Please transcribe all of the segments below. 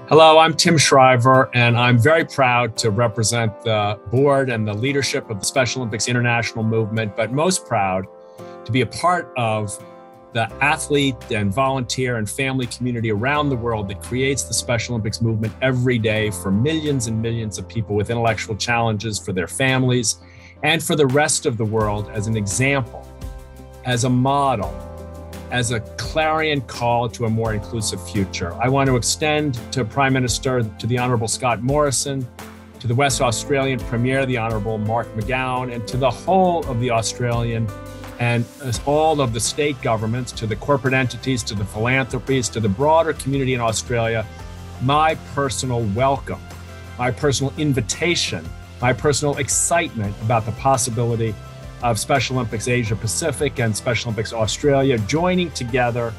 Hello, I'm Tim Shriver, and I'm very proud to represent the board and the leadership of the Special Olympics International Movement, but most proud to be a part of the athlete and volunteer and family community around the world that creates the Special Olympics movement every day for millions and millions of people with intellectual challenges, for their families, and for the rest of the world as an example, as a model, as a clarion call to a more inclusive future. I want to extend to Prime Minister, to the Honourable Scott Morrison, to the West Australian Premier, the Honourable Mark McGowan, and to the whole of the Australian and all of the state governments, to the corporate entities, to the philanthropies, to the broader community in Australia, my personal welcome, my personal invitation, my personal excitement about the possibility of Special Olympics Asia Pacific and Special Olympics Australia joining together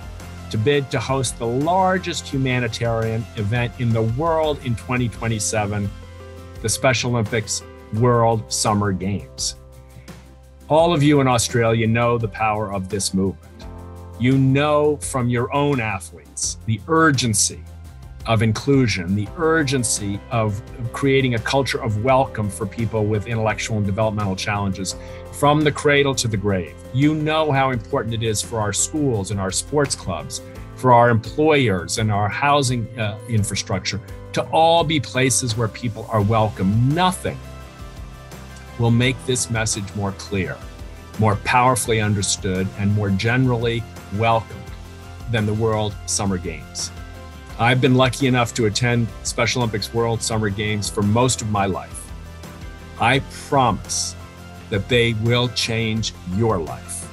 to bid to host the largest humanitarian event in the world in 2027, the Special Olympics World Summer Games. All of you in Australia know the power of this movement. You know from your own athletes the urgency of inclusion, the urgency of creating a culture of welcome for people with intellectual and developmental challenges from the cradle to the grave. You know how important it is for our schools and our sports clubs, for our employers and our housing infrastructure to all be places where people are welcome. Nothing will make this message more clear, more powerfully understood, and more generally welcomed than the World Summer Games. I've been lucky enough to attend Special Olympics World Summer Games for most of my life. I promise that they will change your life.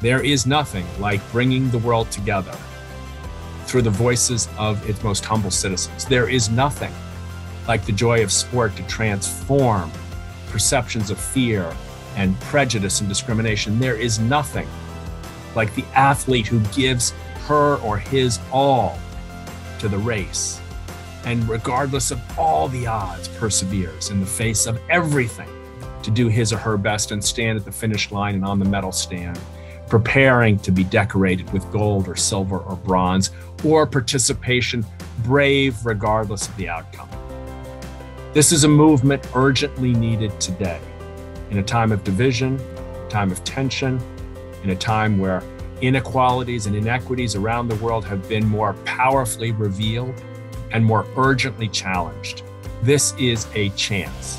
There is nothing like bringing the world together through the voices of its most humble citizens. There is nothing like the joy of sport to transform perceptions of fear and prejudice and discrimination. There is nothing like the athlete who gives her or his all to the race, and regardless of all the odds, perseveres in the face of everything to do his or her best and stand at the finish line and on the medal stand, preparing to be decorated with gold or silver or bronze, or participation, brave regardless of the outcome. This is a movement urgently needed today, in a time of division, a time of tension, in a time where inequalities and inequities around the world have been more powerfully revealed and more urgently challenged. This is a chance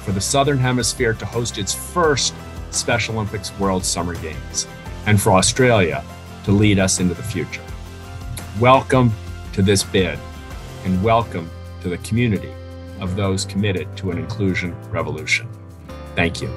for the Southern Hemisphere to host its first Special Olympics World Summer Games, and for Australia to lead us into the future. Welcome to this bid, and welcome to the community of those committed to an inclusion revolution. Thank you.